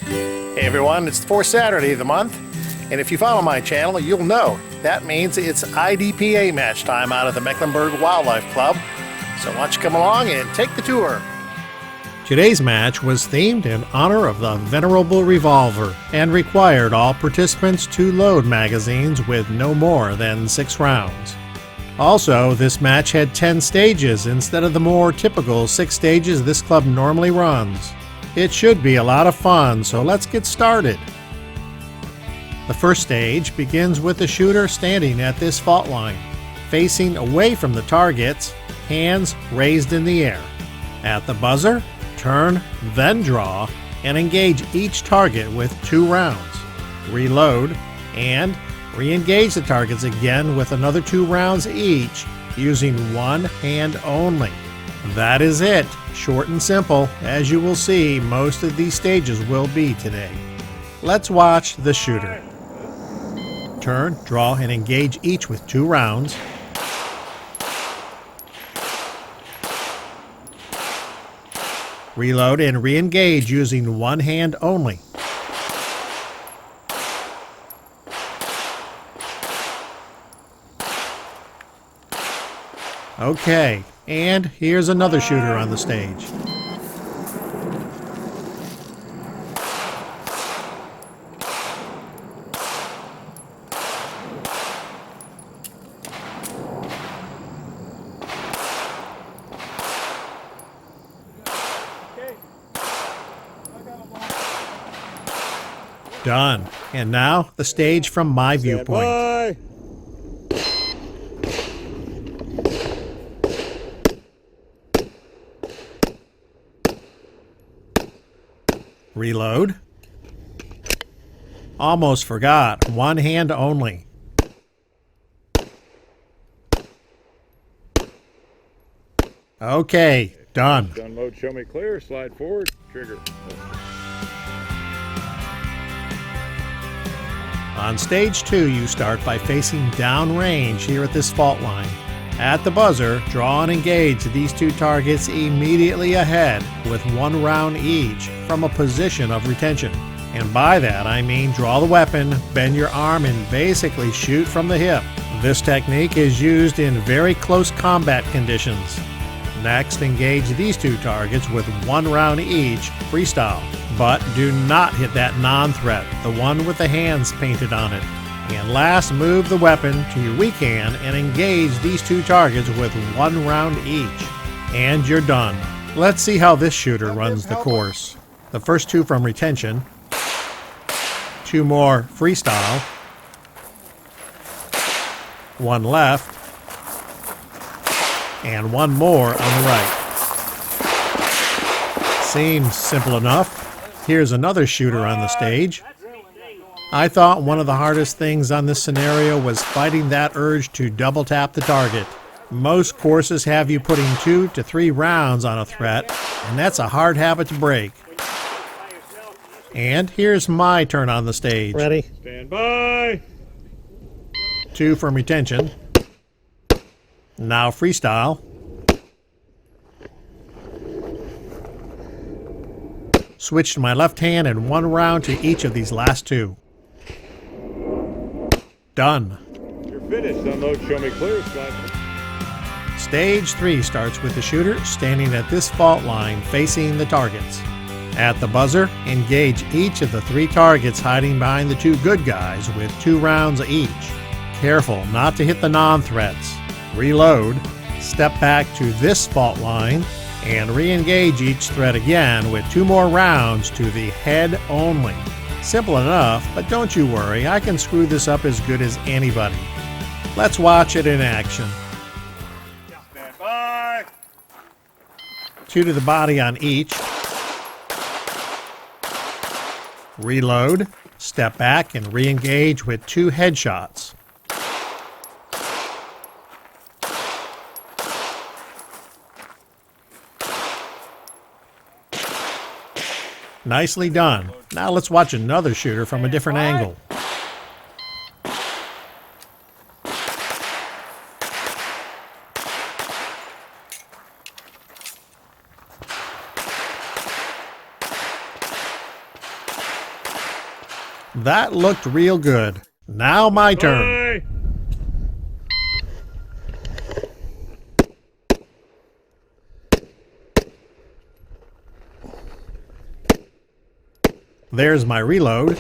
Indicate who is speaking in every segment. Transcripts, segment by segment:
Speaker 1: Hey everyone, it's the fourth Saturday of the month, and if you follow my channel, you'll know that means it's IDPA match time out of the Mecklenburg Wildlife Club. So why don't you come along and take the tour. Today's match was themed in honor of the venerable revolver and required all participants to load magazines with no more than 6 rounds. Also, this match had 10 stages instead of the more typical 6 stages this club normally runs. It should be a lot of fun, so let's get started. The first stage begins with the shooter standing at this fault line, facing away from the targets, hands raised in the air. At the buzzer, turn, then draw, and engage each target with 2 rounds. Reload, and re-engage the targets again with another 2 rounds each, using one hand only. That is it. Short and simple, as you will see most of these stages will be today. Let's watch the shooter. Turn, draw, and engage each with 2 rounds. Reload and re-engage using one hand only. Okay, and here's another shooter on the stage. Done. And now the stage from my viewpoint. Reload. Almost forgot. One hand only. Okay, done.
Speaker 2: Gun mode, show me clear, slide forward, trigger.
Speaker 1: On stage 2, you start by facing downrange here at this fault line. At the buzzer, draw and engage these 2 targets immediately ahead with 1 round each from a position of retention. And by that I mean draw the weapon, bend your arm, and basically shoot from the hip. This technique is used in very close combat conditions. Next, engage these 2 targets with 1 round each, freestyle. But do not hit that non-threat, the one with the hands painted on it. And last, move the weapon to your weak hand and engage these 2 targets with 1 round each. And you're done. Let's see how this shooter runs the course. The first 2 from retention, 2 more freestyle, 1 left, and 1 more on the right. Seems simple enough. Here's another shooter on the stage. I thought one of the hardest things on this scenario was fighting that urge to double tap the target. Most courses have you putting 2 to 3 rounds on a threat, and that's a hard habit to break. And here's my turn on the stage.
Speaker 3: Ready?
Speaker 2: Stand by.
Speaker 1: 2 from retention. Now freestyle. Switch to my left hand and 1 round to each of these last 2. Done.
Speaker 2: You're finished. Unload, show me clear, slide.
Speaker 1: Stage 3 starts with the shooter standing at this fault line facing the targets. At the buzzer, engage each of the 3 targets hiding behind the 2 good guys with 2 rounds each. Careful not to hit the non-threats. Reload, step back to this fault line, and re-engage each threat again with 2 more rounds to the head only. Simple enough, but don't you worry, I can screw this up as good as anybody. Let's watch it in action.
Speaker 2: Stand by.
Speaker 1: 2 to the body on each. Reload, step back, and re-engage with 2 headshots. Nicely done. Now let's watch another shooter from a different angle. That looked real good. Now my turn.
Speaker 2: Bye.
Speaker 1: There's my reload.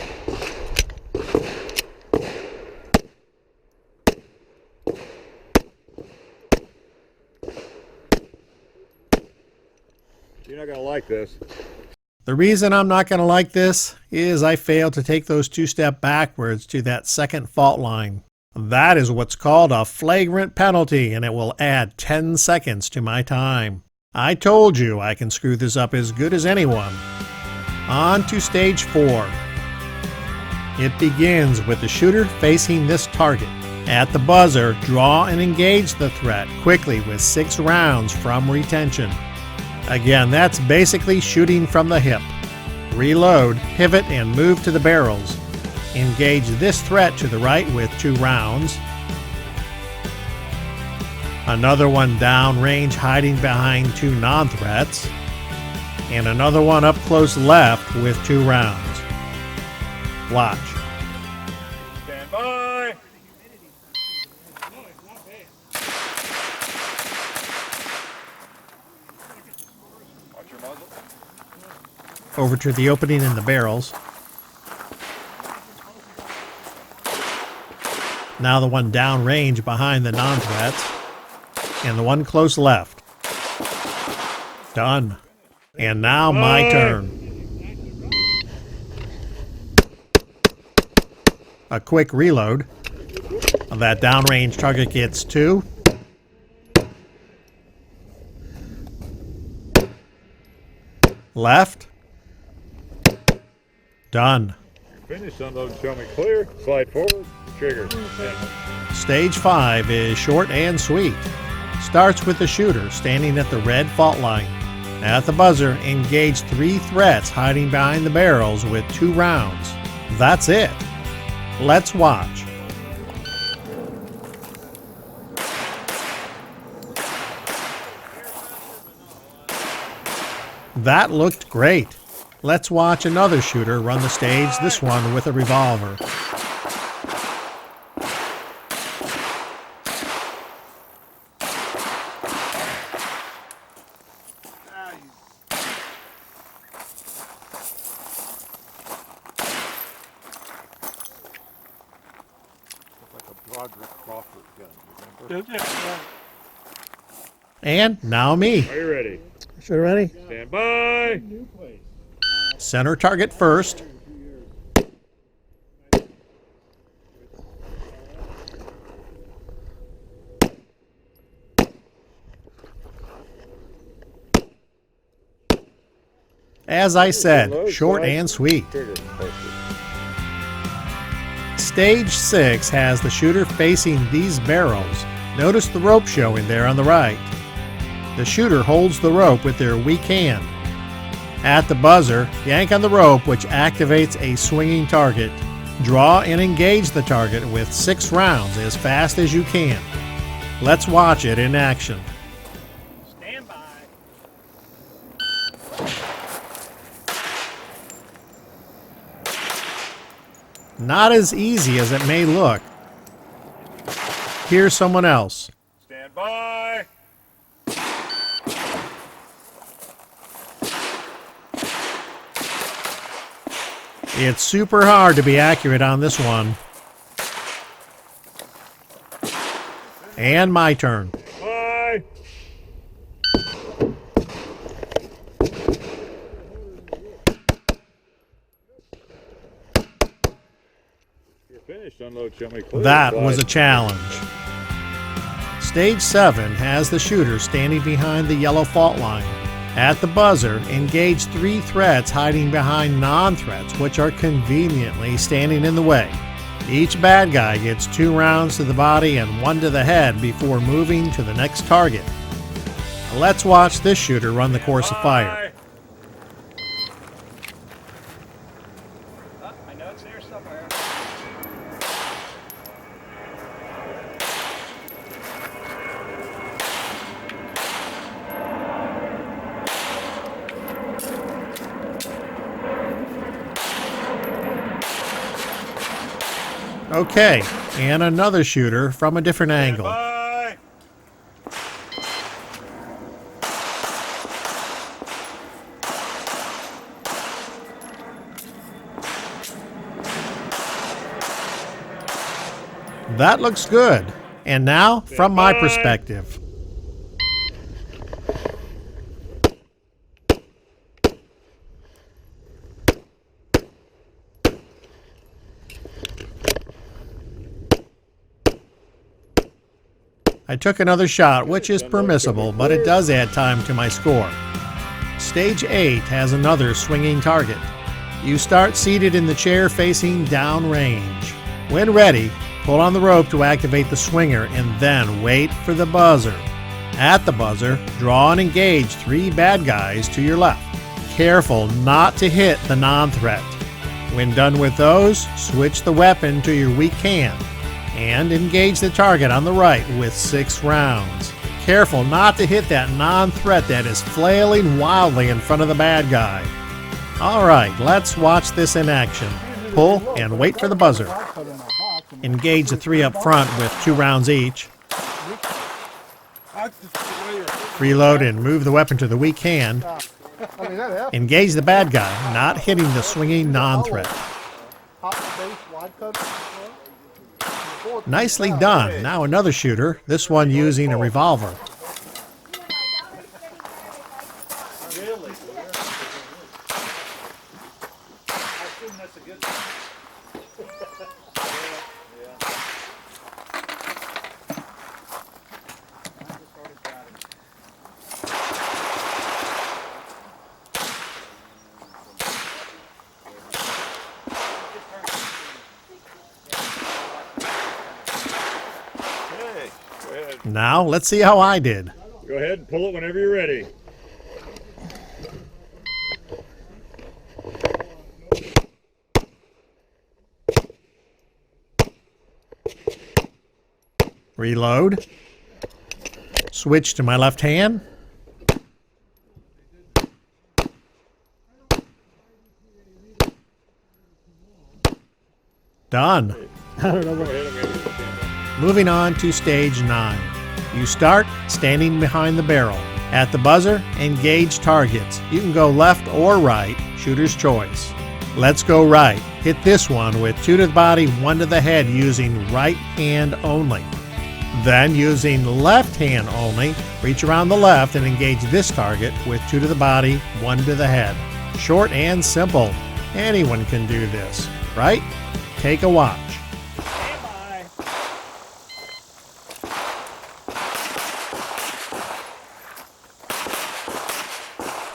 Speaker 2: You're not gonna like this.
Speaker 1: The reason I'm not going to like this is I failed to take those 2 steps backwards to that second fault line. That is what's called a flagrant penalty, and it will add 10 seconds to my time. I told you I can screw this up as good as anyone. On to stage 4. It begins with the shooter facing this target. At the buzzer, draw and engage the threat quickly with 6 rounds from retention. Again, that's basically shooting from the hip. Reload, pivot, and move to the barrels. Engage this threat to the right with 2 rounds. Another one downrange hiding behind 2 non-threats. And another one up close left with 2 rounds. Watch.
Speaker 2: Stand by. Watch your muzzle.
Speaker 1: Over to the opening in the barrels. Now the one downrange behind the non-threats. And the one close left. Done. And now my turn. A quick reload. That downrange target gets 2. Left. Done.
Speaker 2: Finish, unload, show me clear. Slide forward, trigger.
Speaker 1: Stage 5 is short and sweet. Starts with the shooter standing at the red fault line. At the buzzer, engage 3 threats hiding behind the barrels with 2 rounds. That's it. Let's watch. That looked great. Let's watch another shooter run the stage, this one with a revolver. And now me.
Speaker 2: Are you ready?
Speaker 1: Shooter ready?
Speaker 2: Stand by.
Speaker 1: Center target first. As I said, short and sweet. Stage 6 has the shooter facing these barrels. Notice the rope showing there on the right. The shooter holds the rope with their weak hand. At the buzzer, yank on the rope, which activates a swinging target. Draw and engage the target with 6 rounds as fast as you can. Let's watch it in action.
Speaker 3: Stand by.
Speaker 1: Not as easy as it may look. Here's someone else.
Speaker 2: Stand by.
Speaker 1: It's super hard to be accurate on this one. And my turn.
Speaker 2: Bye. You're finished. Unload, show me clear.
Speaker 1: That
Speaker 2: Slide.
Speaker 1: was a challenge. Stage 7 has the shooter standing behind the yellow fault line. At the buzzer, engage 3 threats hiding behind non-threats, which are conveniently standing in the way. Each bad guy gets 2 rounds to the body and 1 to the head before moving to the next target. Let's watch this shooter run the course of fire.
Speaker 3: Oh, I know it's there somewhere.
Speaker 1: Okay, and another shooter from a different angle.
Speaker 2: Bye.
Speaker 1: That looks good. And now, from my perspective. I took another shot, which is permissible, but it does add time to my score. Stage 8 has another swinging target. You start seated in the chair facing downrange. When ready, pull on the rope to activate the swinger and then wait for the buzzer. At the buzzer, draw and engage 3 bad guys to your left. Careful not to hit the non-threat. When done with those, switch the weapon to your weak hand and engage the target on the right with 6 rounds. Careful not to hit that non-threat that is flailing wildly in front of the bad guy. Alright, let's watch this in action. Pull and wait for the buzzer. Engage the 3 up front with 2 rounds each. Reload and move the weapon to the weak hand. Engage the bad guy, not hitting the swinging non-threat. Nicely done. Now another shooter, this one using a revolver.
Speaker 3: Really? I assume that's a good
Speaker 1: Now, let's see how I did.
Speaker 2: Go ahead and pull it whenever you're ready.
Speaker 1: Reload. Switch to my left hand. Done. Moving on to stage 9. You start standing behind the barrel. At the buzzer, engage targets. You can go left or right, shooter's choice. Let's go right. Hit this one with 2 to the body, 1 to the head using right hand only. Then using left hand only, reach around the left and engage this target with 2 to the body, 1 to the head. Short and simple. Anyone can do this, right? Take a watch.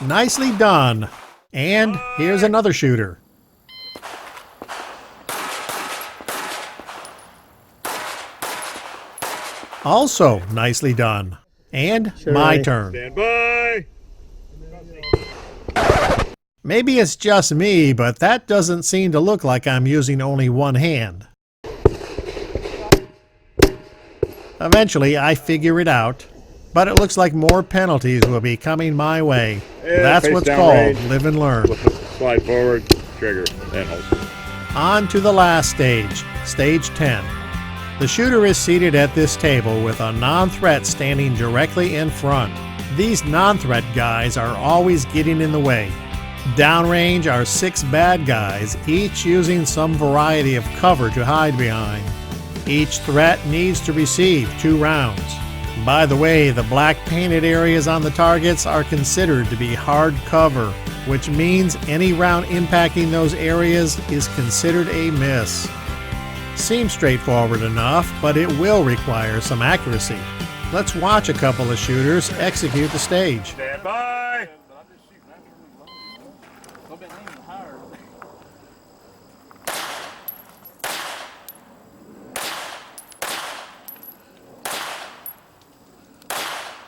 Speaker 1: Nicely done. And here's another shooter. Also nicely done. And my turn.
Speaker 2: Stand by.
Speaker 1: Maybe it's just me, but that doesn't seem to look like I'm using only one hand. Eventually, I figure it out, but it looks like more penalties will be coming my way.
Speaker 2: Yeah,
Speaker 1: That's
Speaker 2: face
Speaker 1: what's
Speaker 2: down
Speaker 1: called
Speaker 2: range.
Speaker 1: live and learn.
Speaker 2: Slide forward, trigger, then hold.
Speaker 1: On to the last stage, stage 10. The shooter is seated at this table with a non-threat standing directly in front. These non-threat guys are always getting in the way. Downrange are 6 bad guys, each using some variety of cover to hide behind. Each threat needs to receive 2 rounds. By the way, the black painted areas on the targets are considered to be hard cover, which means any round impacting those areas is considered a miss. Seems straightforward enough, but it will require some accuracy. Let's watch a couple of shooters execute the stage.
Speaker 2: Stand by.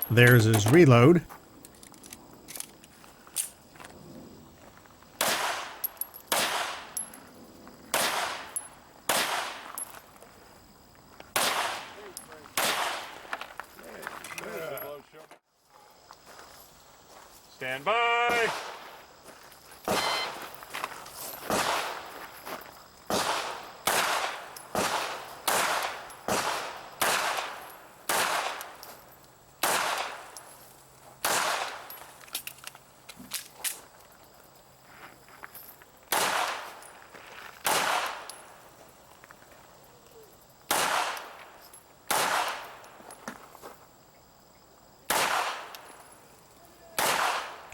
Speaker 1: There's his reload.
Speaker 2: Stand by.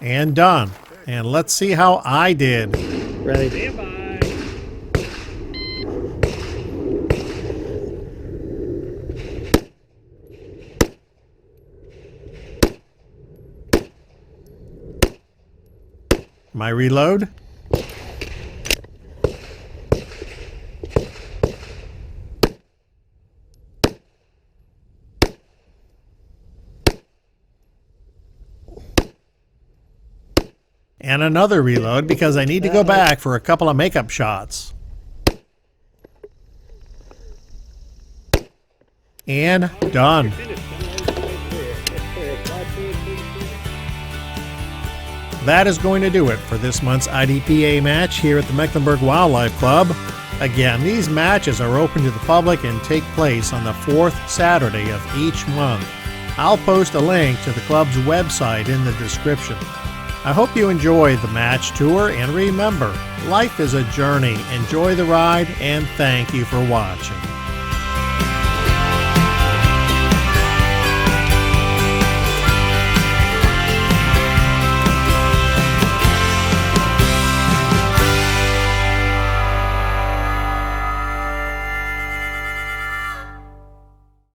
Speaker 1: And done. And let's see how I did.
Speaker 4: Ready?
Speaker 3: Stand by.
Speaker 1: My reload. And another reload because I need to go back for a couple of makeup shots. And done. That is going to do it for this month's IDPA match here at the Mecklenburg Wildlife Club. Again, these matches are open to the public and take place on the fourth Saturday of each month. I'll post a link to the club's website in the description. I hope you enjoy the match tour, and remember, life is a journey. Enjoy the ride, and thank you for watching.